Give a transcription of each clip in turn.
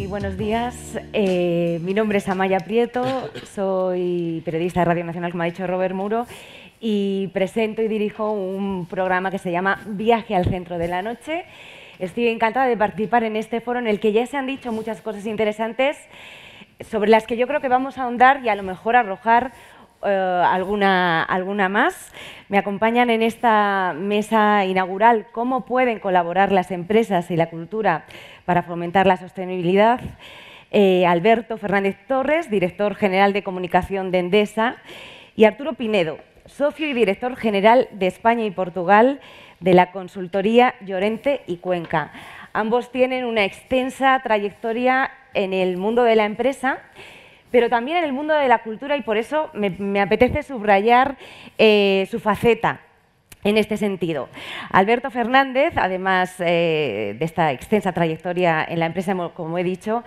buenos días. Mi nombre es Amaya Prieto, soy periodista de Radio Nacional, como ha dicho Robert Muro, y presento y dirijo un programa que se llama Viaje al Centro de la Noche. Estoy encantada de participar en este foro en el que ya se han dicho muchas cosas interesantes sobre las que yo creo que vamos a ahondar y a lo mejor arrojar alguna más. Me acompañan en esta mesa inaugural cómo pueden colaborar las empresas y la cultura para fomentar la sostenibilidad. Alberto Fernández Torres, director general de comunicación de Endesa, y Arturo Pinedo, socio y director general de España y Portugal de la consultoría Llorente y Cuenca. Ambos tienen una extensa trayectoria en el mundo de la empresa, pero también en el mundo de la cultura, y por eso me apetece subrayar su faceta en este sentido. Alberto Fernández, además de esta extensa trayectoria en la empresa, como he dicho,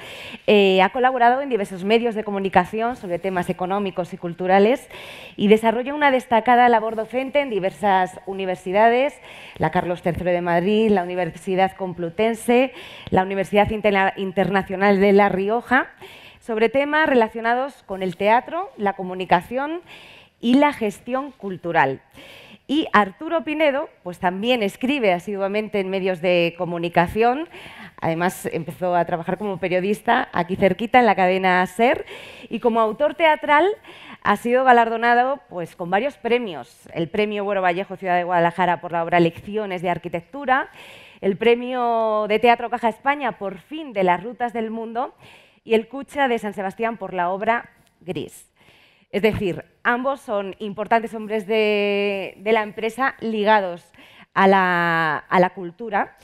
ha colaborado en diversos medios de comunicación sobre temas económicos y culturales y desarrolla una destacada labor docente en diversas universidades, la Carlos III de Madrid, la Universidad Complutense, la Universidad Internacional de La Rioja, sobre temas relacionados con el teatro, la comunicación y la gestión cultural. Y Arturo Pinedo, pues también escribe asiduamente en medios de comunicación. Además, empezó a trabajar como periodista aquí cerquita en la cadena SER, y como autor teatral ha sido galardonado pues, con varios premios. El Premio Güero Vallejo Ciudad de Guadalajara por la obra Lecciones de Arquitectura, el Premio de Teatro Caja España por Fin de las Rutas del Mundo y el Cucha de San Sebastián por la obra Gris. Es decir, ambos son importantes hombres de la empresa ligados a la cultura.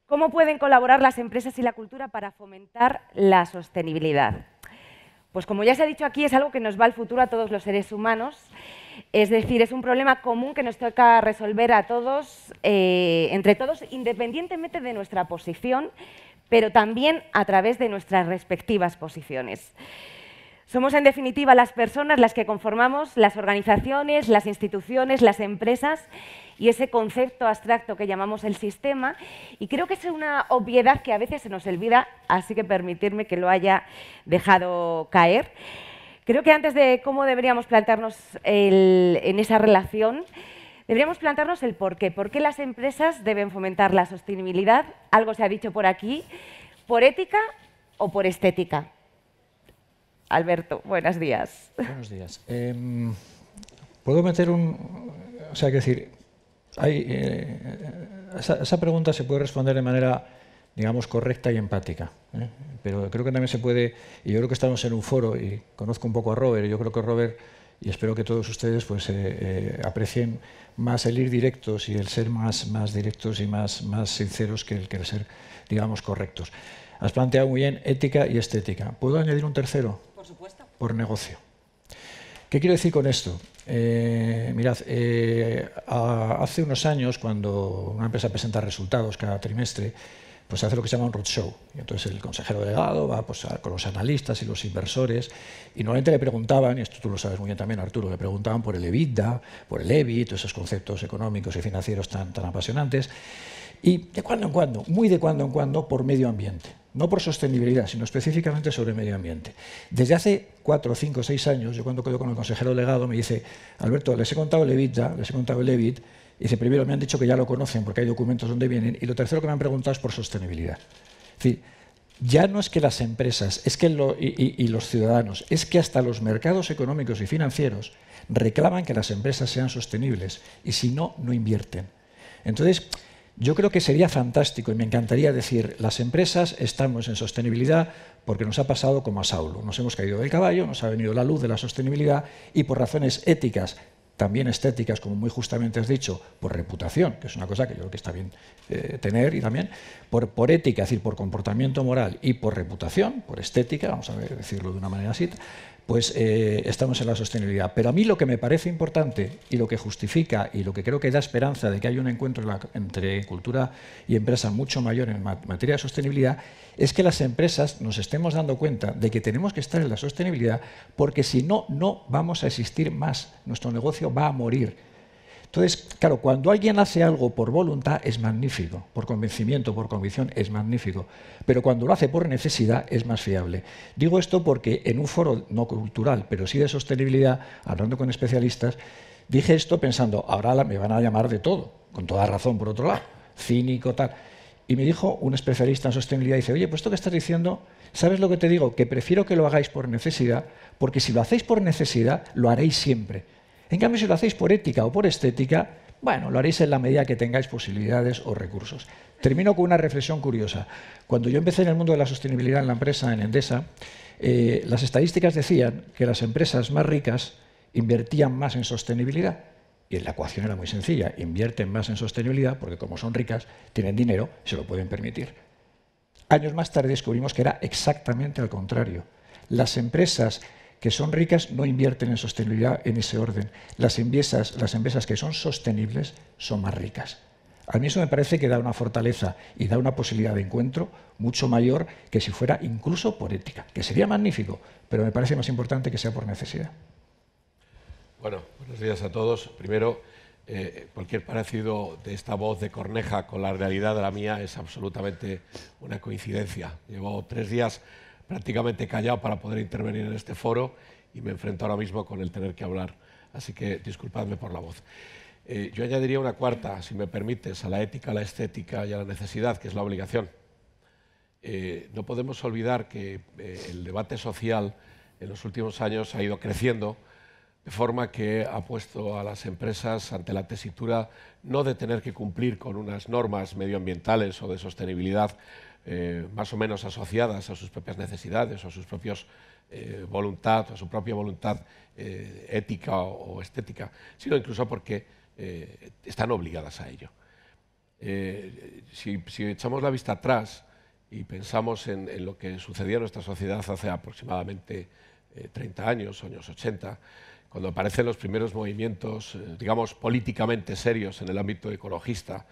¿Cómo pueden colaborar las empresas y la cultura para fomentar la sostenibilidad? Pues como ya se ha dicho aquí, es algo que nos va al futuro a todos los seres humanos. Es decir, es un problema común que nos toca resolver a todos, entre todos, independientemente de nuestra posición, pero también a través de nuestras respectivas posiciones. Somos, en definitiva, las personas las que conformamos las organizaciones, las instituciones, las empresas y ese concepto abstracto que llamamos el sistema. Y creo que es una obviedad que a veces se nos olvida, así que permitirme que lo haya dejado caer. Creo que antes de cómo deberíamos plantearnos en esa relación, deberíamos plantearnos el por qué. ¿Por qué las empresas deben fomentar la sostenibilidad? Algo se ha dicho por aquí. ¿Por ética o por estética? Alberto, buenos días. Buenos días. ¿Puedo meter un...? O sea, que decir, esa pregunta se puede responder de manera, digamos, correcta y empática, ¿eh? Pero creo que también se puede, y yo creo que estamos en un foro, y conozco un poco a Robert, y yo creo que Robert, y espero que todos ustedes pues, aprecien más el ir directos y el ser más directos y más sinceros que el ser, digamos, correctos. Has planteado muy bien ética y estética. ¿Puedo añadir un tercero? Por supuesto. Por negocio. ¿Qué quiero decir con esto? Mirad, hace unos años, cuando una empresa presenta resultados cada trimestre, pues hace lo que se llama un roadshow. Y entonces el consejero delegado va pues, con los analistas y los inversores, y normalmente le preguntaban, y esto tú lo sabes muy bien también, Arturo, le preguntaban por el EBITDA, por el EBIT, esos conceptos económicos y financieros tan apasionantes, y de cuando en cuando, muy de cuando en cuando, por medio ambiente. No por sostenibilidad, sino específicamente sobre medio ambiente. Desde hace 4, 5, 6 años, yo cuando quedo con el consejero delegado me dice, Alberto, les he contado el EBITDA, les he contado el EBIT, y dice, primero me han dicho que ya lo conocen porque hay documentos donde vienen, y lo tercero que me han preguntado es por sostenibilidad. Es decir, ya no es que las empresas es que y los ciudadanos, es que hasta los mercados económicos y financieros reclaman que las empresas sean sostenibles, y si no, no invierten. Entonces, yo creo que sería fantástico y me encantaría decir, las empresas estamos en sostenibilidad porque nos ha pasado como a Saulo. Nos hemos caído del caballo, nos ha venido la luz de la sostenibilidad y por razones éticas, también estéticas, como muy justamente has dicho, por reputación, que es una cosa que yo creo que está bien tener, y también por ética, es decir, por comportamiento moral y por reputación, por estética, vamos a decirlo de una manera así, pues estamos en la sostenibilidad. Pero a mí lo que me parece importante y lo que justifica y lo que creo que da esperanza de que haya un encuentro entre cultura y empresa mucho mayor en materia de sostenibilidad es que las empresas nos estemos dando cuenta de que tenemos que estar en la sostenibilidad porque si no, no vamos a existir más. Nuestro negocio va a morir. Entonces, claro, cuando alguien hace algo por voluntad es magnífico, por convencimiento, por convicción es magnífico, pero cuando lo hace por necesidad es más fiable. Digo esto porque en un foro no cultural, pero sí de sostenibilidad, hablando con especialistas, dije esto pensando, ahora me van a llamar de todo, con toda razón por otro lado, cínico, tal. Y me dijo un especialista en sostenibilidad, dice, oye, pues esto que estás diciendo, ¿sabes lo que te digo? Que prefiero que lo hagáis por necesidad, porque si lo hacéis por necesidad, lo haréis siempre. En cambio, si lo hacéis por ética o por estética, bueno, lo haréis en la medida que tengáis posibilidades o recursos. Termino con una reflexión curiosa. Cuando yo empecé en el mundo de la sostenibilidad en la empresa, en Endesa, las estadísticas decían que las empresas más ricas invertían más en sostenibilidad. Y la ecuación era muy sencilla. Invierten más en sostenibilidad porque como son ricas, tienen dinero, se lo pueden permitir. Años más tarde descubrimos que era exactamente al contrario. Las empresas que son ricas no invierten en sostenibilidad en ese orden. Las empresas que son sostenibles son más ricas. A mí eso me parece que da una fortaleza y da una posibilidad de encuentro mucho mayor que si fuera incluso por ética, que sería magnífico, pero me parece más importante que sea por necesidad. Bueno, buenos días a todos. Primero, cualquier parecido de esta voz de Corneja con la realidad de la mía es absolutamente una coincidencia. Llevo 3 días prácticamente callado para poder intervenir en este foro y me enfrento ahora mismo con el tener que hablar. Así que disculpadme por la voz. Yo añadiría una cuarta, si me permites, a la ética, a la estética y a la necesidad, que es la obligación. No podemos olvidar que el debate social en los últimos años ha ido creciendo de forma que ha puesto a las empresas ante la tesitura no de tener que cumplir con unas normas medioambientales o de sostenibilidad más o menos asociadas a sus propias necesidades o a sus propios voluntad, o a su propia voluntad ética o estética, sino incluso porque están obligadas a ello. Si echamos la vista atrás y pensamos en lo que sucedía en nuestra sociedad hace aproximadamente 30 años, años 80, cuando aparecen los primeros movimientos, digamos, políticamente serios en el ámbito ecologista,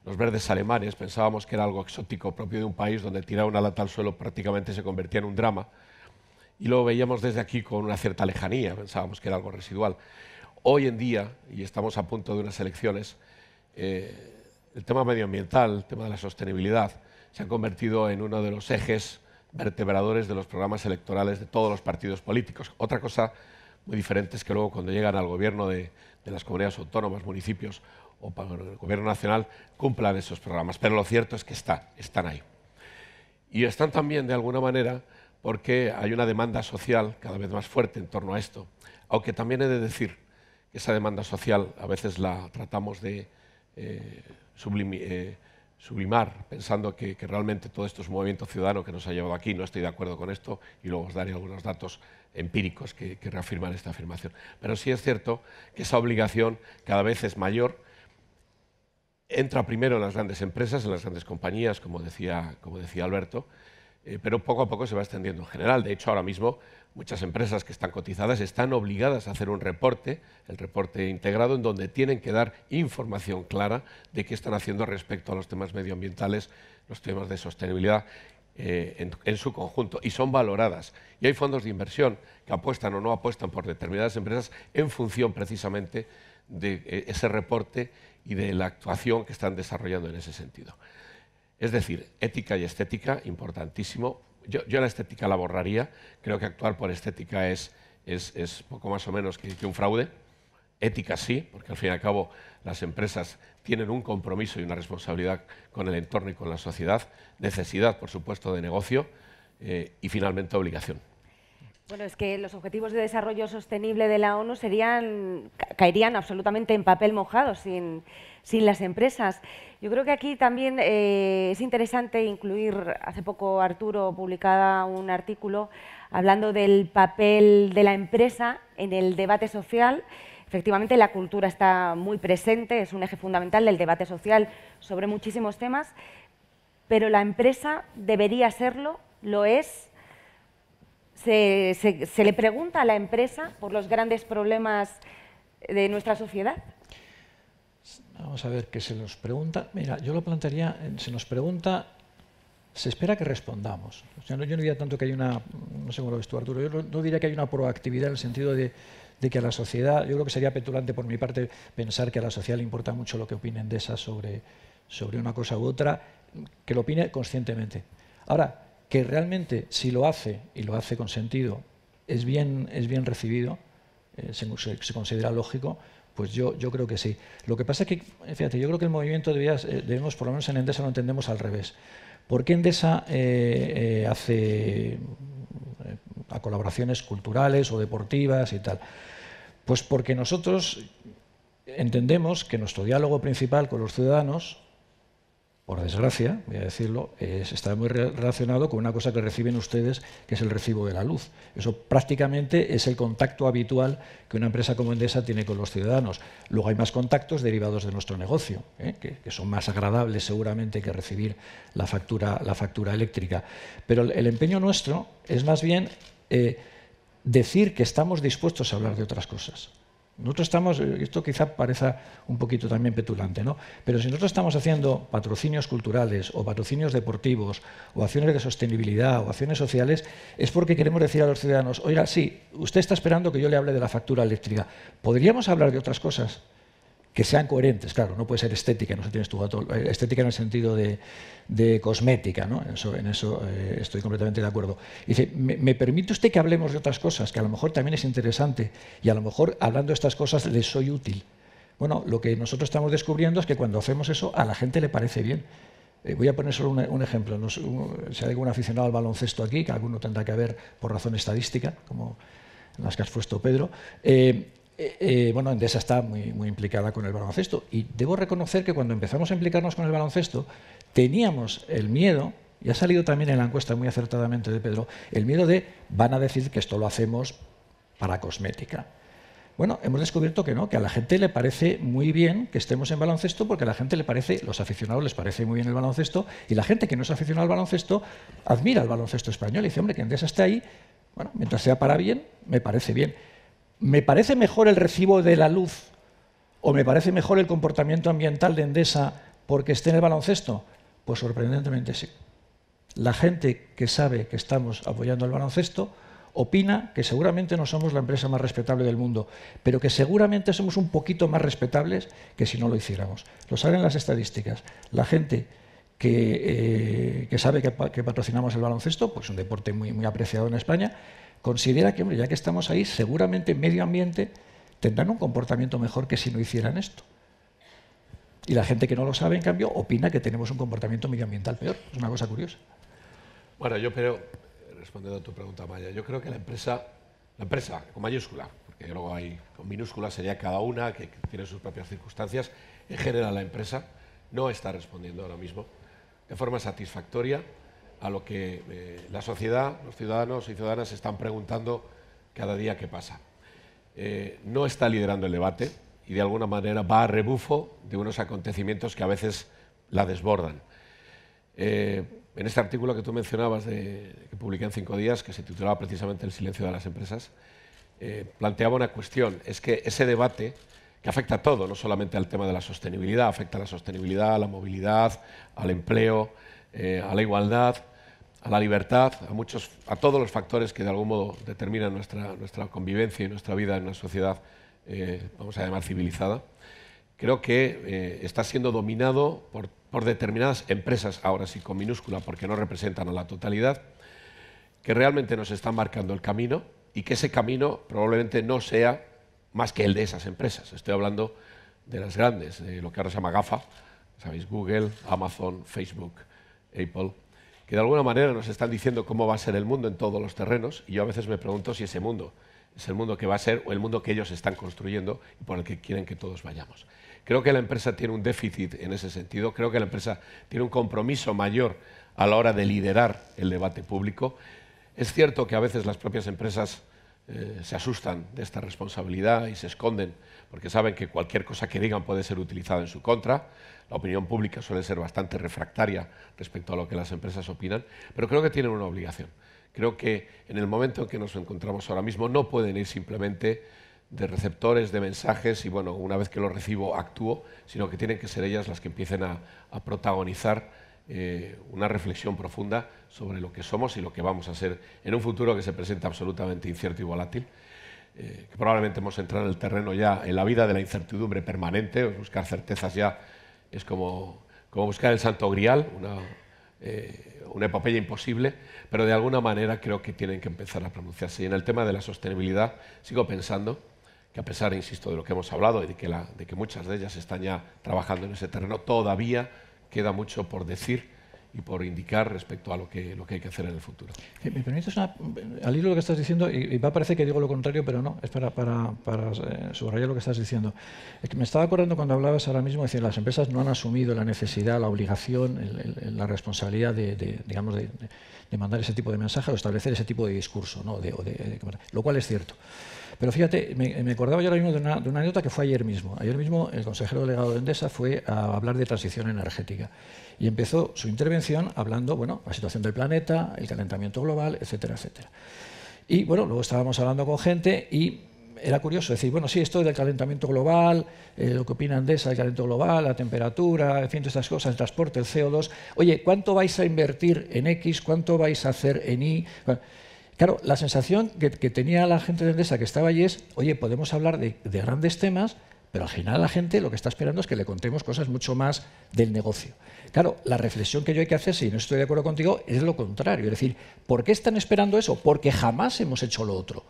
los verdes alemanes, pensábamos que era algo exótico propio de un país donde tirar una lata al suelo prácticamente se convertía en un drama, y lo veíamos desde aquí con una cierta lejanía, pensábamos que era algo residual. Hoy en día, y estamos a punto de unas elecciones, el tema medioambiental, el tema de la sostenibilidad, se ha convertido en uno de los ejes vertebradores de los programas electorales de todos los partidos políticos. Otra cosa muy diferente es que luego cuando llegan al gobierno de las comunidades autónomas, municipios o para el gobierno nacional, cumplan esos programas. Pero lo cierto es que están ahí. Y están también, de alguna manera, porque hay una demanda social cada vez más fuerte en torno a esto. Aunque también he de decir que esa demanda social a veces la tratamos de sublimar, pensando que realmente todo esto es un movimiento ciudadano que nos ha llevado aquí. No estoy de acuerdo con esto y luego os daré algunos datos empíricos que reafirman esta afirmación. Pero sí es cierto que esa obligación cada vez es mayor. Entra primero en las grandes empresas, en las grandes compañías, como decía Alberto, pero poco a poco se va extendiendo en general. De hecho, ahora mismo muchas empresas que están cotizadas están obligadas a hacer un reporte, el reporte integrado, en donde tienen que dar información clara de qué están haciendo respecto a los temas medioambientales, los temas de sostenibilidad en su conjunto, y son valoradas. Y hay fondos de inversión que apuestan o no apuestan por determinadas empresas en función precisamente de ese reporte y de la actuación que están desarrollando en ese sentido. Es decir, ética y estética, importantísimo. Yo la estética la borraría. Creo que actuar por estética es poco más o menos que un fraude. Ética sí, porque al fin y al cabo las empresas tienen un compromiso y una responsabilidad con el entorno y con la sociedad. Necesidad, por supuesto, de negocio y finalmente obligación. Bueno, es que los Objetivos de Desarrollo Sostenible de la ONU caerían absolutamente en papel mojado sin las empresas. Yo creo que aquí también es interesante incluir, hace poco Arturo publicaba un artículo hablando del papel de la empresa en el debate social. Efectivamente, la cultura está muy presente, es un eje fundamental del debate social sobre muchísimos temas, pero la empresa debería serlo, lo es. ¿Se le pregunta a la empresa por los grandes problemas de nuestra sociedad? Vamos a ver, ¿qué se nos pregunta? Mira, yo lo plantearía, se nos pregunta, se espera que respondamos. O sea, yo no diría tanto que hay una, no sé cómo lo ves tú, Arturo, yo no diría que hay una proactividad en el sentido de de que a la sociedad, yo creo que sería petulante por mi parte pensar que a la sociedad le importa mucho lo que opine Endesa sobre una cosa u otra, que lo opine conscientemente. Ahora, que realmente si lo hace, y lo hace con sentido, es bien recibido, se considera lógico, pues yo creo que sí. Lo que pasa es que, fíjate, yo creo que el movimiento debemos, por lo menos en Endesa lo entendemos al revés. ¿Por qué Endesa hace a colaboraciones culturales o deportivas y tal? Pues porque nosotros entendemos que nuestro diálogo principal con los ciudadanos, por desgracia, voy a decirlo, está muy relacionado con una cosa que reciben ustedes, que es el recibo de la luz. Eso prácticamente es el contacto habitual que una empresa como Endesa tiene con los ciudadanos. Luego hay más contactos derivados de nuestro negocio, que son más agradables seguramente que recibir la factura eléctrica. Pero el empeño nuestro es más bien decir que estamos dispuestos a hablar de otras cosas. Nosotros estamos, esto quizá parezca un poquito también petulante, ¿no? Pero si nosotros estamos haciendo patrocinios culturales o patrocinios deportivos o acciones de sostenibilidad o acciones sociales, es porque queremos decir a los ciudadanos, oiga, sí, usted está esperando que yo le hable de la factura eléctrica. ¿Podríamos hablar de otras cosas que sean coherentes? Claro, no puede ser estética, no se tienes tu gato, estética en el sentido de cosmética, ¿no? En eso estoy completamente de acuerdo. Y dice, ¿me permite usted que hablemos de otras cosas, que a lo mejor también es interesante, y a lo mejor hablando de estas cosas les soy útil? Bueno, lo que nosotros estamos descubriendo es que cuando hacemos eso a la gente le parece bien. Voy a poner solo un ejemplo. Si hay algún aficionado al baloncesto aquí, que alguno tendrá que ver por razón estadística, como las que has puesto, Pedro, bueno, Endesa está muy implicada con el baloncesto, y debo reconocer que cuando empezamos a implicarnos con el baloncesto teníamos el miedo, y ha salido también en la encuesta muy acertadamente de Pedro, el miedo de van a decir que esto lo hacemos para cosmética. Bueno, hemos descubierto que no, que a la gente le parece muy bien que estemos en baloncesto, porque a la gente le parece, los aficionados les parece muy bien el baloncesto, y la gente que no es aficionada al baloncesto admira el baloncesto español y dice, hombre, que Endesa esté ahí, bueno, mientras sea para bien, me parece bien. ¿Me parece mejor el recibo de la luz o me parece mejor el comportamiento ambiental de Endesa porque esté en el baloncesto? Pues sorprendentemente sí. La gente que sabe que estamos apoyando el baloncesto opina que seguramente no somos la empresa más respetable del mundo, pero que seguramente somos un poquito más respetables que si no lo hiciéramos. Lo saben las estadísticas. La gente que sabe que patrocinamos el baloncesto, pues un deporte muy apreciado en España, considera que, hombre, ya que estamos ahí, seguramente medio ambiente tendrán un comportamiento mejor que si no hicieran esto. Y la gente que no lo sabe, en cambio, opina que tenemos un comportamiento medioambiental peor. Es una cosa curiosa. Bueno, yo creo, respondiendo a tu pregunta, Maya, yo creo que la empresa con mayúscula, porque luego hay con minúscula, sería cada una, que tiene sus propias circunstancias, en general la empresa no está respondiendo ahora mismo de forma satisfactoria a lo que la sociedad, los ciudadanos y ciudadanas se están preguntando cada día qué pasa. No está liderando el debate y de alguna manera va a rebufo de unos acontecimientos que a veces la desbordan. En este artículo que tú mencionabas, que publiqué en 5 días, que se titulaba precisamente El silencio de las empresas, planteaba una cuestión, es que ese debate que afecta a todo, no solamente al tema de la sostenibilidad, afecta a la sostenibilidad, a la movilidad, al empleo, a la igualdad, a la libertad, a todos los factores que de algún modo determinan nuestra convivencia y nuestra vida en una sociedad, vamos a llamar civilizada. Creo que está siendo dominado por determinadas empresas, ahora sí con minúscula, porque no representan a la totalidad, que realmente nos están marcando el camino y que ese camino probablemente no sea más que el de esas empresas. Estoy hablando de las grandes, de lo que ahora se llama GAFA, ¿sabéis? Google, Amazon, Facebook, Apple, que de alguna manera nos están diciendo cómo va a ser el mundo en todos los terrenos, y yo a veces me pregunto si ese mundo es el mundo que va a ser o el mundo que ellos están construyendo y por el que quieren que todos vayamos. Creo que la empresa tiene un déficit en ese sentido, creo que la empresa tiene un compromiso mayor a la hora de liderar el debate público. Es cierto que a veces las propias empresas se asustan de esta responsabilidad y se esconden porque saben que cualquier cosa que digan puede ser utilizada en su contra. La opinión pública suele ser bastante refractaria respecto a lo que las empresas opinan, pero creo que tienen una obligación. Creo que en el momento en que nos encontramos ahora mismo no pueden ir simplemente de receptores de mensajes y, bueno, una vez que los recibo actúo, sino que tienen que ser ellas las que empiecen a protagonizar una reflexión profunda sobre lo que somos y lo que vamos a ser en un futuro que se presenta absolutamente incierto y volátil. que probablemente hemos entrado en el terreno ya, en la vida de la incertidumbre permanente. Buscar certezas ya es como buscar el santo grial, una epopeya imposible, pero de alguna manera creo que tienen que empezar a pronunciarse. Y en el tema de la sostenibilidad sigo pensando que, a pesar, insisto, de lo que hemos hablado y de que muchas de ellas están ya trabajando en ese terreno, todavía queda mucho por decir y por indicar respecto a lo que hay que hacer en el futuro. ¿Me permites al hilo de lo que estás diciendo? Y va a parecer que digo lo contrario, pero no, es para subrayar lo que estás diciendo. Es que me estaba acordando cuando hablabas ahora mismo, decir, las empresas no han asumido la necesidad, la obligación, la responsabilidad digamos, de mandar ese tipo de mensaje o establecer ese tipo de discurso, ¿no? Lo cual es cierto. Pero fíjate, me acordaba yo ahora mismo de una anécdota que fue ayer mismo. Ayer mismo el consejero delegado de Endesa fue a hablar de transición energética y empezó su intervención hablando, bueno, la situación del planeta, el calentamiento global, etcétera, etcétera. Y bueno, luego estábamos hablando con gente y era curioso decir, bueno, sí, esto del calentamiento global, lo que opina Endesa del calentamiento global, la temperatura, en fin, todas estas cosas, el transporte, el CO2. Oye, ¿cuánto vais a invertir en X? ¿Cuánto vais a hacer en Y? Bueno, claro, la sensación que tenía la gente de Endesa que estaba allí es, oye, podemos hablar de grandes temas, pero al final la gente lo que está esperando es que le contemos cosas mucho más del negocio. Claro, la reflexión que yo hay que hacer, si no estoy de acuerdo contigo, es lo contrario. Es decir, ¿por qué están esperando eso? Porque jamás hemos hecho lo otro.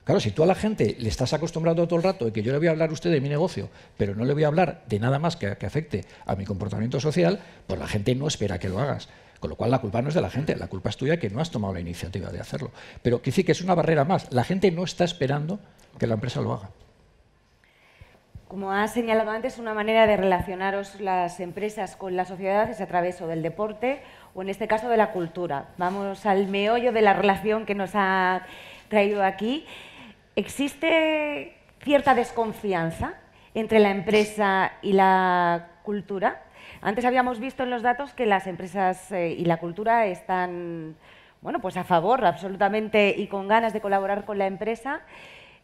Claro, si tú a la gente le estás acostumbrando todo el rato de que yo le voy a hablar a usted de mi negocio, pero no le voy a hablar de nada más que afecte a mi comportamiento social, pues la gente no espera que lo hagas. Con lo cual la culpa no es de la gente, la culpa es tuya que no has tomado la iniciativa de hacerlo. Pero quiere decir que es una barrera más. La gente no está esperando que la empresa lo haga. Como has señalado antes, una manera de relacionaros las empresas con la sociedad es a través o del deporte o, en este caso, de la cultura. Vamos al meollo de la relación que nos ha traído aquí. ¿Existe cierta desconfianza entre la empresa y la cultura? Antes habíamos visto en los datos que las empresas y la cultura están, bueno, pues a favor absolutamente y con ganas de colaborar con la empresa,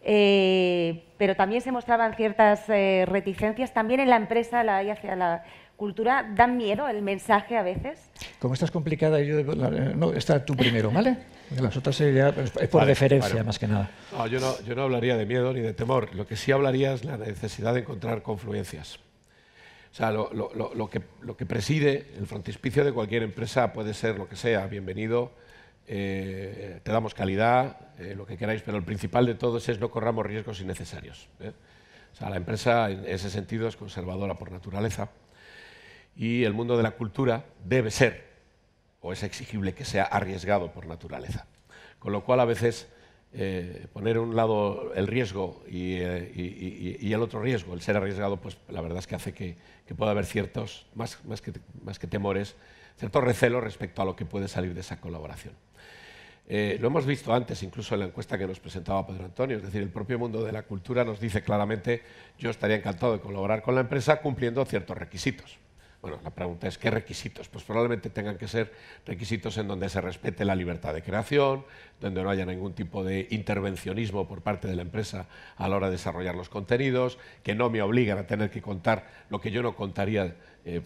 pero también se mostraban ciertas reticencias. También en la empresa y hacia la cultura, ¿dan miedo el mensaje a veces? Como esta es complicada, no, está tú primero, ¿vale? Las otras ya es por deferencia, más que nada. No, yo no hablaría de miedo ni de temor. Lo que sí hablaría es la necesidad de encontrar confluencias. O sea, lo que preside el frontispicio de cualquier empresa puede ser lo que sea, bienvenido, te damos calidad, lo que queráis, pero el principal de todos es no corramos riesgos innecesarios. O sea, la empresa en ese sentido es conservadora por naturaleza y el mundo de la cultura debe ser, o es exigible que sea arriesgado por naturaleza. Con lo cual, a veces, poner a un lado el riesgo y el otro riesgo, el ser arriesgado, pues la verdad es que hace que pueda haber ciertos, más que temores, ciertos recelos respecto a lo que puede salir de esa colaboración. Lo hemos visto antes, incluso en la encuesta que nos presentaba Pedro Antonio, es decir, el propio mundo de la cultura nos dice claramente, yo estaría encantado de colaborar con la empresa cumpliendo ciertos requisitos. Bueno, la pregunta es, ¿qué requisitos? Pues probablemente tengan que ser requisitos en donde se respete la libertad de creación, donde no haya ningún tipo de intervencionismo por parte de la empresa a la hora de desarrollar los contenidos, que no me obligan a tener que contar lo que yo no contaría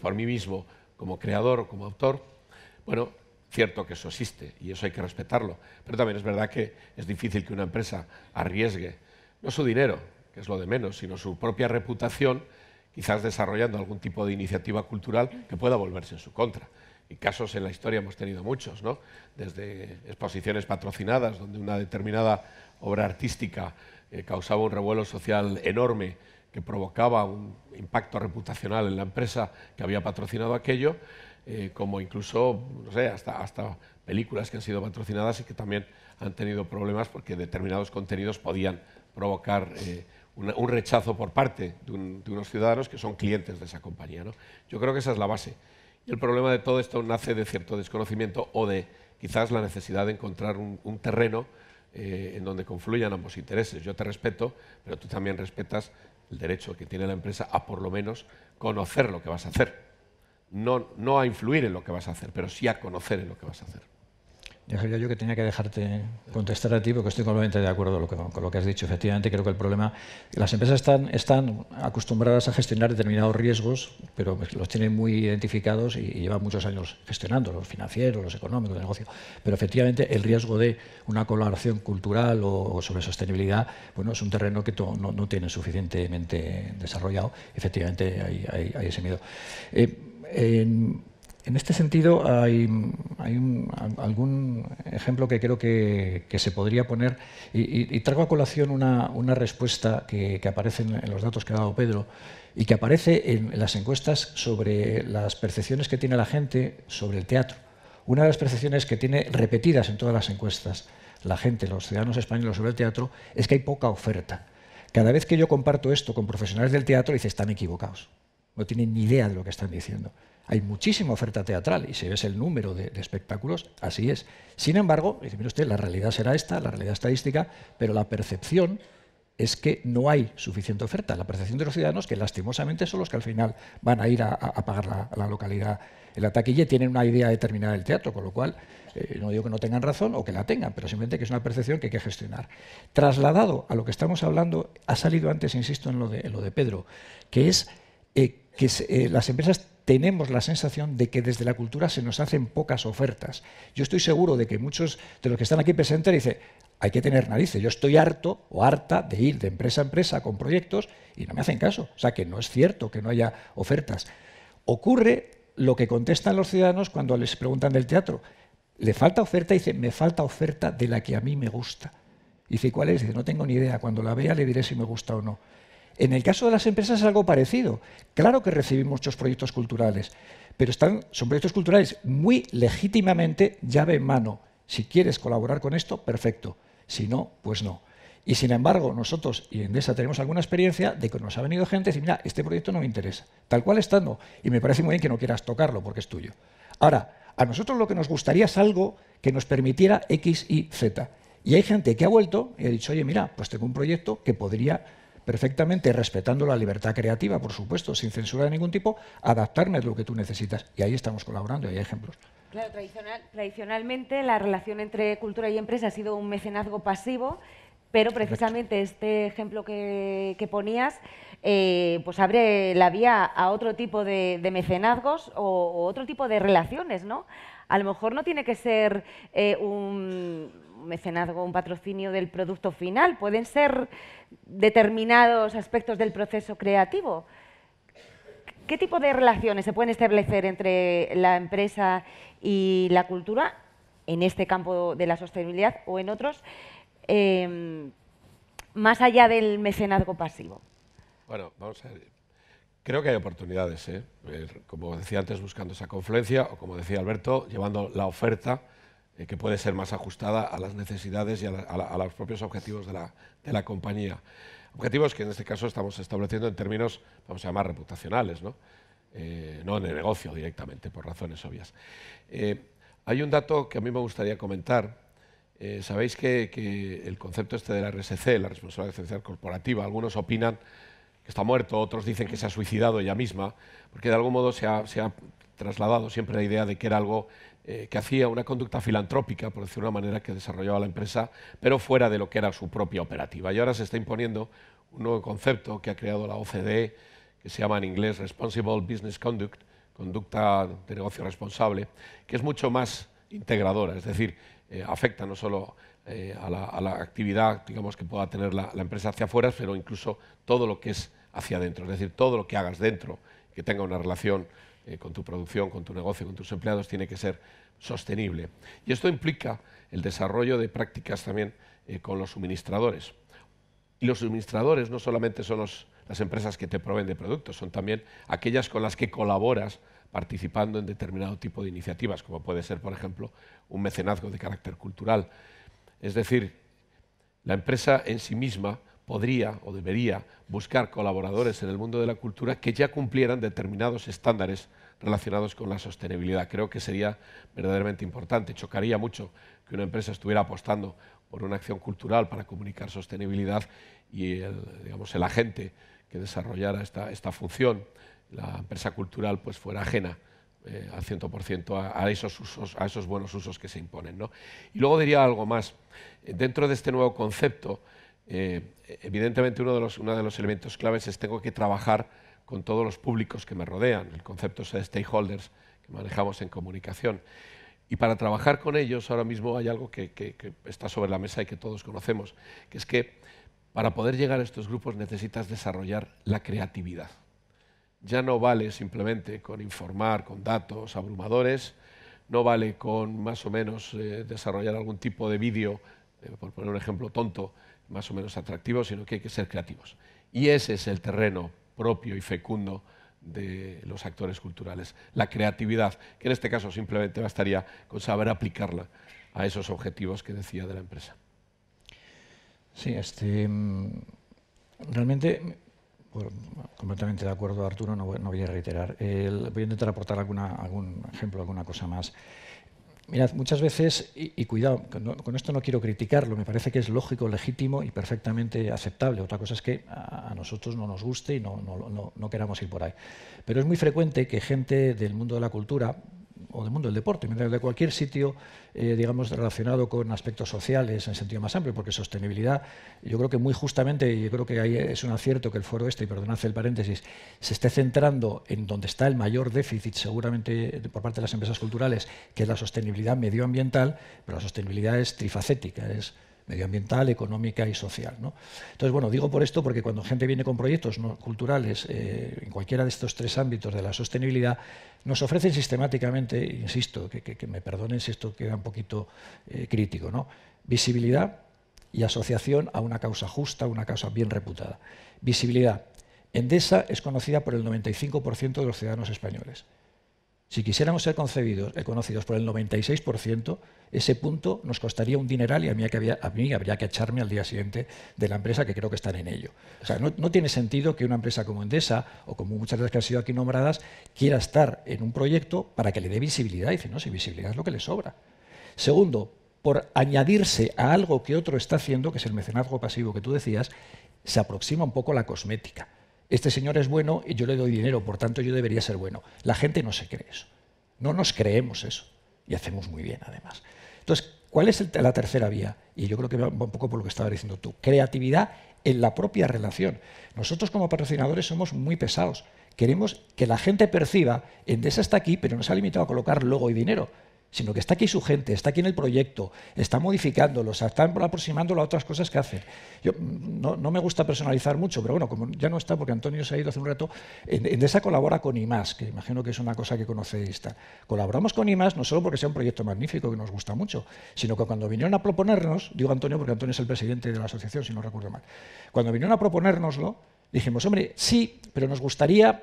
por mí mismo como creador o como autor. Bueno, cierto que eso existe y eso hay que respetarlo, pero también es verdad que es difícil que una empresa arriesgue no su dinero, que es lo de menos, sino su propia reputación, quizás desarrollando algún tipo de iniciativa cultural que pueda volverse en su contra. Y casos en la historia hemos tenido muchos, ¿no? Desde exposiciones patrocinadas, donde una determinada obra artística causaba un revuelo social enorme que provocaba un impacto reputacional en la empresa que había patrocinado aquello, como incluso, no sé, hasta películas que han sido patrocinadas y que también han tenido problemas porque determinados contenidos podían provocar un rechazo por parte de unos ciudadanos que son clientes de esa compañía, ¿no? Yo creo que esa es la base. Y el problema de todo esto nace de cierto desconocimiento o de quizás la necesidad de encontrar un terreno en donde confluyan ambos intereses. Yo te respeto, pero tú también respetas el derecho que tiene la empresa a por lo menos conocer lo que vas a hacer. No a influir en lo que vas a hacer, pero sí a conocer en lo que vas a hacer. Ya sabía yo que tenía que dejarte contestar a ti porque estoy completamente de acuerdo con lo que has dicho. Efectivamente, creo que el problema... Las empresas están acostumbradas a gestionar determinados riesgos, pero los tienen muy identificados y llevan muchos años gestionando, los financieros, los económicos, de negocio. Pero efectivamente el riesgo de una colaboración cultural o sobre sostenibilidad, bueno, es un terreno que no tienen suficientemente desarrollado. Efectivamente hay ese miedo. En este sentido, hay algún ejemplo que creo que se podría poner, y traigo a colación una respuesta que aparece en los datos que ha dado Pedro y que aparece en las encuestas sobre las percepciones que tiene la gente sobre el teatro. Una de las percepciones que tiene repetidas en todas las encuestas la gente, los ciudadanos españoles sobre el teatro, es que hay poca oferta. Cada vez que yo comparto esto con profesionales del teatro, dicen, están equivocados. No tienen ni idea de lo que están diciendo. Hay muchísima oferta teatral y si ves el número de espectáculos, así es. Sin embargo, dice, mire usted, la realidad será esta, la realidad estadística, pero la percepción es que no hay suficiente oferta. La percepción de los ciudadanos, que lastimosamente son los que al final van a ir a pagar la localidad en la taquilla y tienen una idea determinada del teatro, con lo cual no digo que no tengan razón o que la tengan, pero simplemente que es una percepción que hay que gestionar. Trasladado a lo que estamos hablando, ha salido antes, insisto, en lo de Pedro, que es las empresas tenemos la sensación de que desde la cultura se nos hacen pocas ofertas. Yo estoy seguro de que muchos de los que están aquí presentes dicen, hay que tener narices, yo estoy harto o harta de ir de empresa a empresa con proyectos y no me hacen caso. O sea, que no es cierto que no haya ofertas. Ocurre lo que contestan los ciudadanos cuando les preguntan del teatro. Le falta oferta y dice, me falta oferta de la que a mí me gusta. Y dice, ¿cuál es? Dice, no tengo ni idea, cuando la vea le diré si me gusta o no. En el caso de las empresas es algo parecido. Claro que recibimos muchos proyectos culturales, pero son proyectos culturales muy legítimamente llave en mano. Si quieres colaborar con esto, perfecto. Si no, pues no. Y sin embargo, nosotros y Endesa tenemos alguna experiencia de que nos ha venido gente y dice, mira, este proyecto no me interesa. Tal cual está, no. Y me parece muy bien que no quieras tocarlo porque es tuyo. Ahora, a nosotros lo que nos gustaría es algo que nos permitiera X, Y, Z. Y hay gente que ha vuelto y ha dicho, oye, mira, pues tengo un proyecto que podría perfectamente, respetando la libertad creativa, por supuesto, sin censura de ningún tipo, adaptarme a lo que tú necesitas. Y ahí estamos colaborando, y hay ejemplos. Claro, tradicionalmente la relación entre cultura y empresa ha sido un mecenazgo pasivo, pero precisamente este ejemplo que ponías pues abre la vía a otro tipo de mecenazgos o otro tipo de relaciones, ¿no? A lo mejor no tiene que ser un mecenazgo, un patrocinio del producto final, pueden ser determinados aspectos del proceso creativo. ¿Qué tipo de relaciones se pueden establecer entre la empresa y la cultura en este campo de la sostenibilidad o en otros, más allá del mecenazgo pasivo? Bueno, vamos a ver. Creo que hay oportunidades, como decía antes, buscando esa confluencia, o como decía Alberto, llevando la oferta que puede ser más ajustada a las necesidades y a los propios objetivos de la compañía. Objetivos que en este caso estamos estableciendo en términos, vamos a llamar, reputacionales, ¿no? No en el negocio directamente, por razones obvias. Hay un dato que a mí me gustaría comentar. Sabéis que el concepto este de la RSC, la responsabilidad social corporativa, algunos opinan que está muerto, otros dicen que se ha suicidado ella misma, porque de algún modo se ha trasladado siempre la idea de que era algo que hacía una conducta filantrópica, por decirlo de una manera, que desarrollaba la empresa, pero fuera de lo que era su propia operativa. Y ahora se está imponiendo un nuevo concepto que ha creado la OCDE, que se llama en inglés Responsible Business Conduct, conducta de negocio responsable, que es mucho más integradora, es decir, afecta no solo a la actividad, digamos, que pueda tener la empresa hacia afuera, pero incluso todo lo que es hacia adentro, es decir, todo lo que hagas dentro, que tenga una relación con tu producción, con tu negocio, con tus empleados, tiene que ser sostenible. Y esto implica el desarrollo de prácticas también con los suministradores. Y los suministradores no solamente son las empresas que te proveen de productos, son también aquellas con las que colaboras participando en determinado tipo de iniciativas, como puede ser, por ejemplo, un mecenazgo de carácter cultural. Es decir, la empresa en sí misma podría o debería buscar colaboradores en el mundo de la cultura que ya cumplieran determinados estándares relacionados con la sostenibilidad. Creo que sería verdaderamente importante. Chocaría mucho que una empresa estuviera apostando por una acción cultural para comunicar sostenibilidad y el agente que desarrollara esta función, la empresa cultural, pues fuera ajena al 100% a esos usos, a esos buenos usos que se imponen, ¿no? Y luego diría algo más. Dentro de este nuevo concepto, evidentemente uno de los elementos claves es tengo que trabajar con todos los públicos que me rodean, el concepto de stakeholders que manejamos en comunicación. Y para trabajar con ellos ahora mismo hay algo que está sobre la mesa y que todos conocemos, que es que para poder llegar a estos grupos necesitas desarrollar la creatividad. Ya no vale simplemente con informar, con datos abrumadores, no vale con más o menos desarrollar algún tipo de vídeo, por poner un ejemplo tonto, más o menos atractivo, sino que hay que ser creativos. Y ese es el terreno propio y fecundo de los actores culturales, la creatividad, que en este caso simplemente bastaría con saber aplicarla a esos objetivos que decía de la empresa. Sí, realmente, completamente de acuerdo, Arturo, no voy a reiterar. Voy a intentar aportar algún ejemplo, alguna cosa más. Mirad, muchas veces, y cuidado, con esto no quiero criticarlo, me parece que es lógico, legítimo y perfectamente aceptable. Otra cosa es que a nosotros no nos guste y no queramos ir por ahí. Pero es muy frecuente que gente del mundo de la cultura o del mundo del deporte, de cualquier sitio, digamos, relacionado con aspectos sociales en sentido más amplio, porque sostenibilidad, yo creo que muy justamente, y yo creo que ahí es un acierto que el foro y perdonad el paréntesis, se esté centrando en donde está el mayor déficit seguramente por parte de las empresas culturales, que es la sostenibilidad medioambiental, pero la sostenibilidad es trifacética, es medioambiental, económica y social, ¿no? Entonces, bueno, digo por esto porque cuando gente viene con proyectos culturales en cualquiera de estos tres ámbitos de la sostenibilidad, nos ofrecen sistemáticamente, insisto, que me perdonen si esto queda un poquito crítico, ¿no? Visibilidad y asociación a una causa justa, una causa bien reputada. Visibilidad. Endesa es conocida por el 95% de los ciudadanos españoles. Si quisiéramos ser conocidos por el 96%, ese punto nos costaría un dineral y a mí habría que echarme al día siguiente de la empresa, que creo que están en ello. O sea, no tiene sentido que una empresa como Endesa, o como muchas de las que han sido aquí nombradas, quiera estar en un proyecto para que le dé visibilidad. Y dice, no, si visibilidad es lo que le sobra. Segundo, por añadirse a algo que otro está haciendo, que es el mecenazgo pasivo que tú decías, se aproxima un poco a la cosmética. Este señor es bueno y yo le doy dinero, por tanto yo debería ser bueno. La gente no se cree eso. No nos creemos eso. Y hacemos muy bien, además. Entonces, ¿cuál es la tercera vía? Y yo creo que va un poco por lo que estabas diciendo tú. Creatividad en la propia relación. Nosotros como patrocinadores somos muy pesados. Queremos que la gente perciba, Endesa está aquí, pero no se ha limitado a colocar logo y dinero, sino que está aquí su gente, está aquí en el proyecto, está modificándolo, está aproximándolo a otras cosas que hacen. Yo, no me gusta personalizar mucho, pero bueno, como ya no está, porque Antonio se ha ido hace un rato, Endesa colabora con IMAS, que imagino que es una cosa que conocéis. Colaboramos con IMAS no solo porque sea un proyecto magnífico, que nos gusta mucho, sino que cuando vinieron a proponernos, digo Antonio porque Antonio es el presidente de la asociación, si no recuerdo mal, cuando vinieron a proponérnoslo, dijimos, hombre, sí, pero nos gustaría,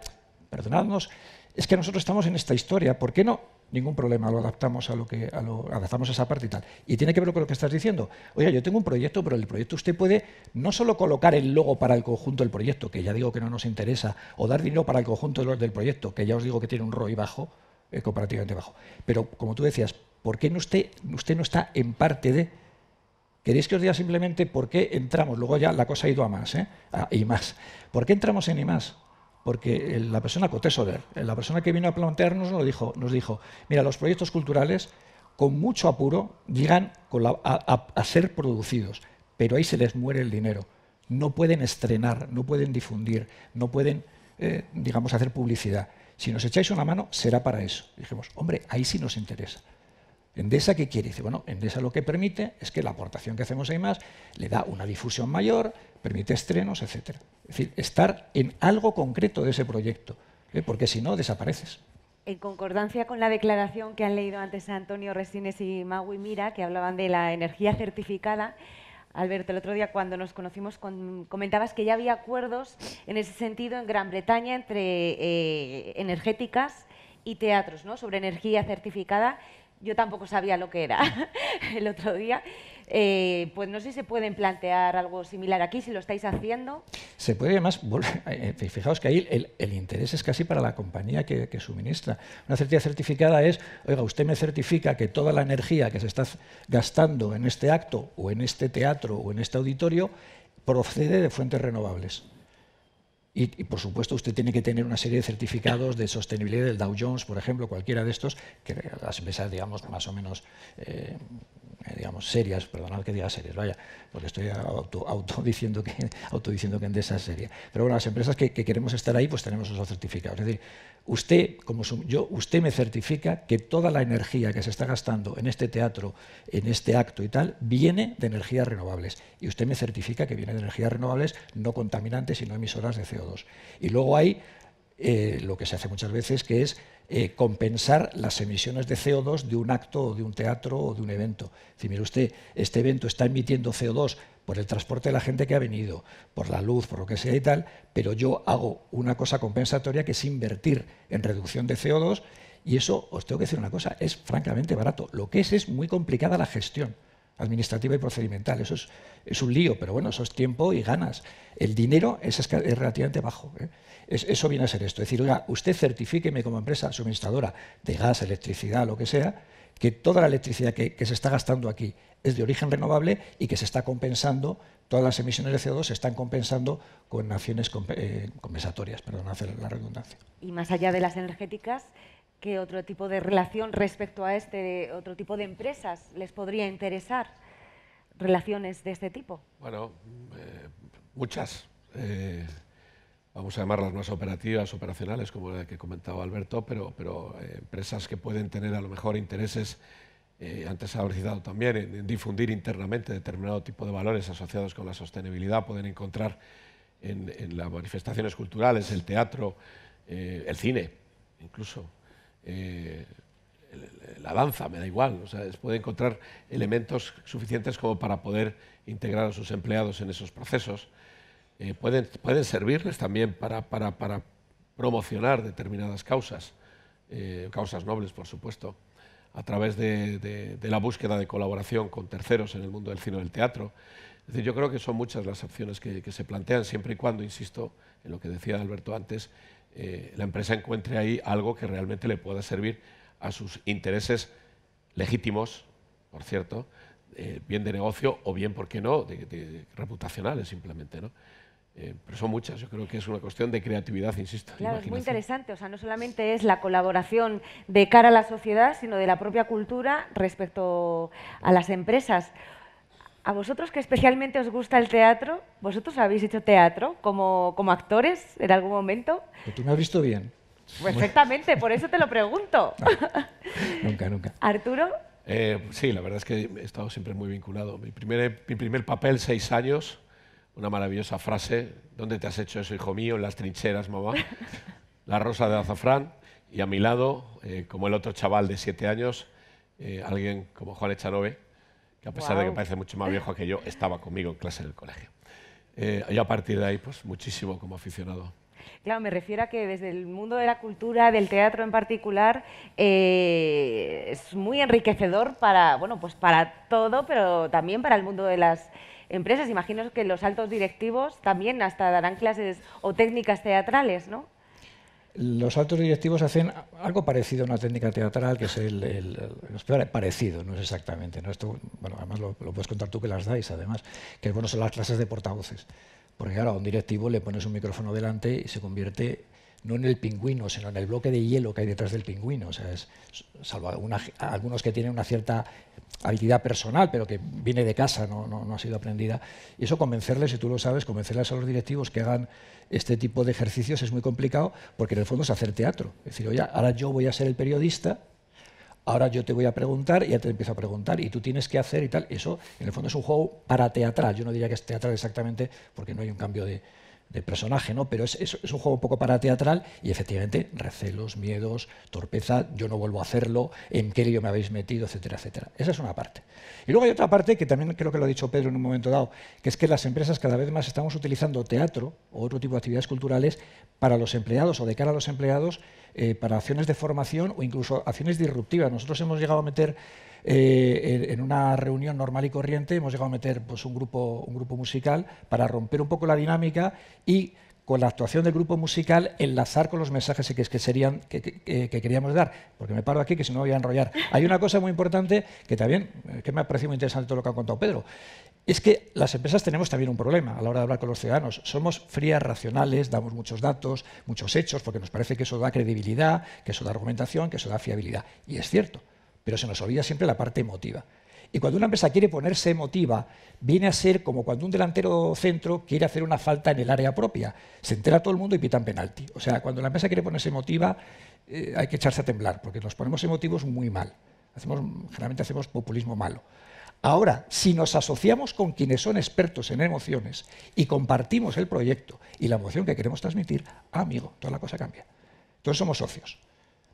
perdonadnos, es que nosotros estamos en esta historia, ¿por qué no? Ningún problema, lo adaptamos adaptamos a esa parte y tal. Y tiene que ver con lo que estás diciendo. Oiga, yo tengo un proyecto, pero el proyecto usted puede no solo colocar el logo para el conjunto del proyecto, que ya digo que no nos interesa, o dar dinero para el conjunto del proyecto, que ya os digo que tiene un ROI bajo, comparativamente bajo. Pero, como tú decías, ¿por qué usted no está en parte de...? ¿Queréis que os diga simplemente por qué entramos? Luego ya la cosa ha ido a más, a IMAS. ¿Por qué entramos en IMAS? Porque la persona Coté Soler, la persona que vino a plantearnos nos dijo, mira, los proyectos culturales con mucho apuro llegan a ser producidos, pero ahí se les muere el dinero. No pueden estrenar, no pueden difundir, no pueden, digamos, hacer publicidad. Si nos echáis una mano, será para eso. Dijimos, hombre, ahí sí nos interesa. ¿Endesa qué quiere? Dice, bueno, Endesa lo que permite es que la aportación que hacemos a IMAS le da una difusión mayor, permite estrenos, etc. Es decir, estar en algo concreto de ese proyecto, porque si no, desapareces. En concordancia con la declaración que han leído antes Antonio Resines y Magui Mira, que hablaban de la energía certificada, Alberto, el otro día cuando nos conocimos comentabas que ya había acuerdos en ese sentido en Gran Bretaña entre energéticas y teatros, ¿no?, sobre energía certificada. Yo tampoco sabía lo que era el otro día. Pues no sé si se pueden plantear algo similar aquí, si lo estáis haciendo. Se puede, además, fijaos que ahí el interés es casi para la compañía que suministra. Una certidumbre certificada es, oiga, usted me certifica que toda la energía que se está gastando en este acto, o en este teatro, o en este auditorio, procede de fuentes renovables. Y, por supuesto, usted tiene que tener una serie de certificados de sostenibilidad del Dow Jones, por ejemplo, cualquiera de estos, que las empresas, digamos, más o menos digamos, serias, perdonad que diga serias, vaya, porque estoy autodiciendo que Endesa es seria. Pero bueno, las empresas que queremos estar ahí, pues tenemos esos certificados. Es decir, usted, usted me certifica que toda la energía que se está gastando en este teatro, en este acto y tal, viene de energías renovables. Y usted me certifica que viene de energías renovables no contaminantes y no emisoras de CO2. Y luego hay lo que se hace muchas veces, que es compensar las emisiones de CO2 de un acto o de un teatro o de un evento. Es decir, mire usted, este evento está emitiendo CO2 por el transporte de la gente que ha venido, por la luz, por lo que sea y tal, pero yo hago una cosa compensatoria que es invertir en reducción de CO2 y eso, os tengo que decir una cosa, es francamente barato. Lo que es muy complicada la gestión administrativa y procedimental. Eso es un lío, pero bueno, eso es tiempo y ganas. El dinero es relativamente bajo. Eso viene a ser esto. Es decir, oiga, usted certifíqueme como empresa suministradora de gas, electricidad, lo que sea, que toda la electricidad que se está gastando aquí es de origen renovable y que se está compensando, todas las emisiones de CO2 se están compensando con acciones compensatorias, perdón, hacer la redundancia. Y más allá de las energéticas, ¿qué otro tipo de relación respecto a otro tipo de empresas les podría interesar? ¿Relaciones de este tipo? Bueno, muchas. Vamos a llamarlas más operativas, operacionales, como la que comentaba Alberto, pero empresas que pueden tener a lo mejor intereses, antes ha citado también, en difundir internamente determinado tipo de valores asociados con la sostenibilidad, pueden encontrar en las manifestaciones culturales, el teatro, el cine, incluso. La danza, me da igual, o sea, puede encontrar elementos suficientes como para poder integrar a sus empleados en esos procesos. Pueden servirles también para promocionar determinadas causas, causas nobles, por supuesto, a través de la búsqueda de colaboración con terceros en el mundo del cine y del teatro. Es decir, yo creo que son muchas las opciones que se plantean, siempre y cuando, insisto, en lo que decía Alberto antes, la empresa encuentre ahí algo que realmente le pueda servir a sus intereses legítimos, por cierto, bien de negocio o bien, ¿por qué no?, de reputacionales simplemente, ¿no? Pero son muchas, yo creo que es una cuestión de creatividad, insisto. Claro, es muy interesante, o sea, no solamente es la colaboración de cara a la sociedad, sino de la propia cultura respecto a las empresas. A vosotros que especialmente os gusta el teatro, ¿vosotros habéis hecho teatro como actores en algún momento? Pero tú me has visto bien. Perfectamente, por eso te lo pregunto. No, nunca. ¿Arturo? Sí, la verdad es que he estado siempre muy vinculado. Mi primer papel, 6 años, una maravillosa frase: ¿dónde te has hecho eso, hijo mío? En las trincheras, mamá. La rosa de azafrán. Y a mi lado, como el otro chaval de 7 años, alguien como Juan Echanove, que a pesar de que parece mucho más viejo que yo, estaba conmigo en clase en el colegio. Y a partir de ahí, pues muchísimo como aficionado. Claro, me refiero a que desde el mundo de la cultura, del teatro en particular, es muy enriquecedor para, bueno, pues para todo, pero también para el mundo de las empresas. Imagino que los altos directivos también hasta darán clases o técnicas teatrales, ¿no? Los altos directivos hacen algo parecido a una técnica teatral, que es parecido, no es exactamente, ¿no? Esto, bueno, además lo puedes contar tú que las dais, además, que bueno, son las clases de portavoces. Porque claro, a un directivo le pones un micrófono delante y se convierte no en el pingüino, sino en el bloque de hielo que hay detrás del pingüino. O sea, salvo algunos que tienen una cierta habilidad personal, pero que viene de casa, no ha sido aprendida. Y eso convencerles, si tú lo sabes, convencerles a los directivos que hagan este tipo de ejercicios es muy complicado, porque en el fondo es hacer teatro. Es decir, oye, ahora yo voy a ser el periodista, ahora yo te voy a preguntar y ya te empiezo a preguntar y tú tienes que hacer y tal. Eso, en el fondo, es un juego parateatral. Yo no diría que es teatral exactamente porque no hay un cambio de personaje, ¿no? Pero es un juego un poco parateatral y, efectivamente, recelos, miedos, torpeza, yo no vuelvo a hacerlo, en qué lío me habéis metido, etcétera, etcétera. Esa es una parte. Y luego hay otra parte que también creo que lo ha dicho Pedro en un momento dado, que es que las empresas cada vez más estamos utilizando teatro o otro tipo de actividades culturales para los empleados o de cara a los empleados, para acciones de formación o incluso acciones disruptivas. Nosotros hemos llegado a meter en una reunión normal y corriente, hemos llegado a meter pues, un grupo musical para romper un poco la dinámica y con la actuación del grupo musical, enlazar con los mensajes que queríamos dar. Porque me paro aquí, que si no voy a enrollar. Hay una cosa muy importante que también, que me ha parecido muy interesante todo lo que ha contado Pedro, es que las empresas tenemos también un problema a la hora de hablar con los ciudadanos. Somos frías, racionales, damos muchos datos, muchos hechos, porque nos parece que eso da credibilidad, que eso da argumentación, que eso da fiabilidad. Y es cierto, pero se nos olvida siempre la parte emotiva. Y cuando una empresa quiere ponerse emotiva, viene a ser como cuando un delantero centro quiere hacer una falta en el área propia. Se entera todo el mundo y pitan penalti. O sea, cuando la empresa quiere ponerse emotiva, hay que echarse a temblar, porque nos ponemos emotivos muy mal. Generalmente hacemos populismo malo. Ahora, si nos asociamos con quienes son expertos en emociones y compartimos el proyecto y la emoción que queremos transmitir, amigo, toda la cosa cambia. Entonces somos socios.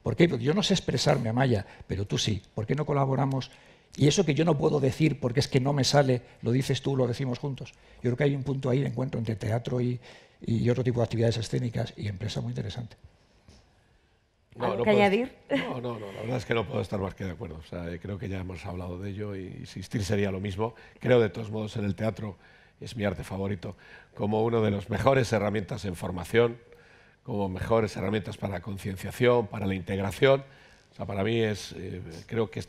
¿Por qué? Porque yo no sé expresarme, Amaya, pero tú sí. ¿Por qué no colaboramos? Y eso que yo no puedo decir porque es que no me sale, lo dices tú, lo decimos juntos. Yo creo que hay un punto ahí de encuentro entre teatro y otro tipo de actividades escénicas y empresa muy interesante. ¿Algo que añadir? No, la verdad es que no puedo estar más que de acuerdo. O sea, creo que ya hemos hablado de ello y insistir sería lo mismo. Creo, de todos modos, en el teatro, es mi arte favorito, como una de las mejores herramientas en formación, como mejores herramientas para la concienciación, para la integración. O sea, para mí creo que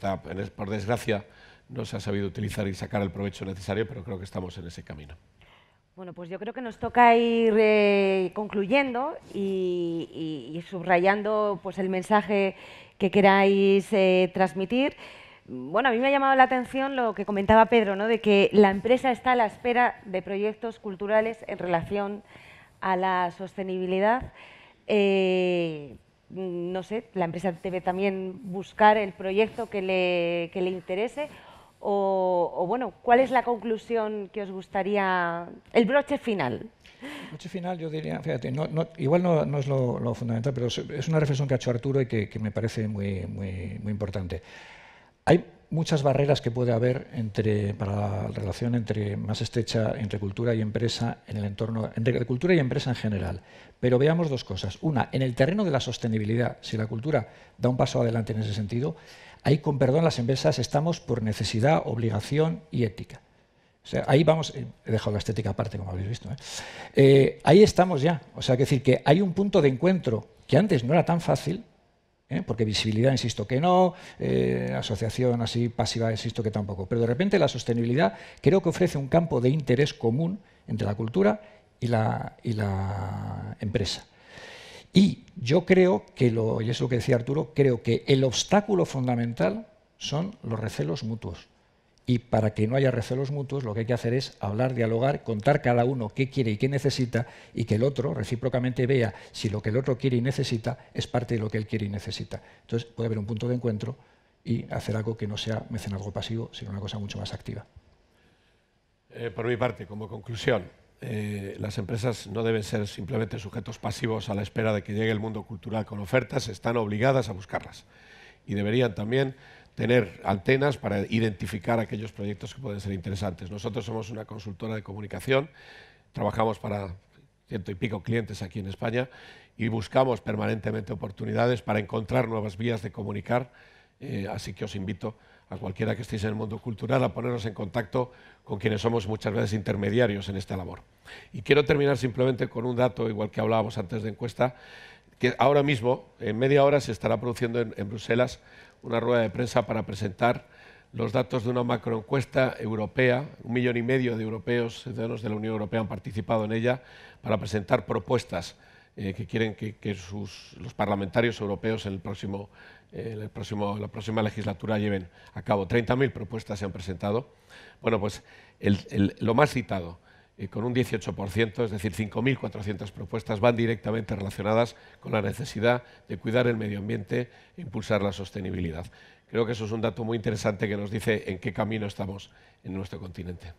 por desgracia, no se ha sabido utilizar y sacar el provecho necesario, pero creo que estamos en ese camino. Bueno, pues yo creo que nos toca ir concluyendo y subrayando pues, el mensaje que queráis transmitir. Bueno, a mí me ha llamado la atención lo que comentaba Pedro, ¿no? De que la empresa está a la espera de proyectos culturales en relación a la sostenibilidad. No sé, la empresa debe también buscar el proyecto que le interese. O bueno, ¿cuál es la conclusión que os gustaría, el broche final? El broche final, yo diría, fíjate, igual no es lo fundamental, pero es una reflexión que ha hecho Arturo y que me parece muy importante. Hay muchas barreras que puede haber para la relación más estrecha entre cultura y empresa en el entorno, entre cultura y empresa en general. Pero veamos dos cosas. Una, en el terreno de la sostenibilidad, si la cultura da un paso adelante en ese sentido, ahí, con perdón, las empresas estamos por necesidad, obligación y ética. O sea, ahí vamos, he dejado la estética aparte, como habéis visto. Ahí estamos ya. O sea, que decir que hay un punto de encuentro que antes no era tan fácil, porque visibilidad, insisto que no, asociación así pasiva, insisto que tampoco. Pero de repente la sostenibilidad creo que ofrece un campo de interés común entre la cultura y la empresa. Y yo creo que, y es lo que decía Arturo, creo que el obstáculo fundamental son los recelos mutuos. Y para que no haya recelos mutuos, lo que hay que hacer es hablar, dialogar, contar cada uno qué quiere y qué necesita, y que el otro recíprocamente vea si lo que el otro quiere y necesita es parte de lo que él quiere y necesita. Entonces puede haber un punto de encuentro y hacer algo que no sea mecenazgo pasivo, sino una cosa mucho más activa. Por mi parte, como conclusión, las empresas no deben ser simplemente sujetos pasivos a la espera de que llegue el mundo cultural con ofertas, están obligadas a buscarlas. Y deberían también tener antenas para identificar aquellos proyectos que pueden ser interesantes. Nosotros somos una consultora de comunicación, trabajamos para 100 y pico clientes aquí en España y buscamos permanentemente oportunidades para encontrar nuevas vías de comunicar, así que os invito a cualquiera que estéis en el mundo cultural a ponernos en contacto con quienes somos muchas veces intermediarios en esta labor. Y quiero terminar simplemente con un dato, igual que hablábamos antes de encuesta, que ahora mismo, en media hora, se estará produciendo en Bruselas una rueda de prensa para presentar los datos de una macroencuesta europea. 1,5 millones de europeos, ciudadanos de la Unión Europea, han participado en ella para presentar propuestas que quieren que los parlamentarios europeos en la próxima legislatura lleven a cabo. 30.000 propuestas se han presentado. Bueno, pues lo más citado, con un 18%, es decir, 5.400 propuestas, van directamente relacionadas con la necesidad de cuidar el medio ambiente e impulsar la sostenibilidad. Creo que eso es un dato muy interesante que nos dice en qué camino estamos en nuestro continente.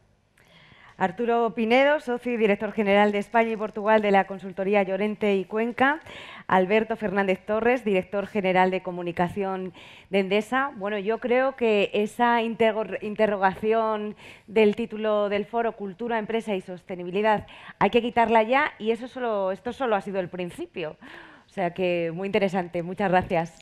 Arturo Pinedo, socio y director general de España y Portugal de la consultoría Llorente y Cuenca. Alberto Fernández Torres, director general de comunicación de Endesa. Bueno, yo creo que esa interrogación del título del foro, Cultura, Empresa y Sostenibilidad, hay que quitarla ya, y esto solo ha sido el principio. O sea que muy interesante. Muchas gracias.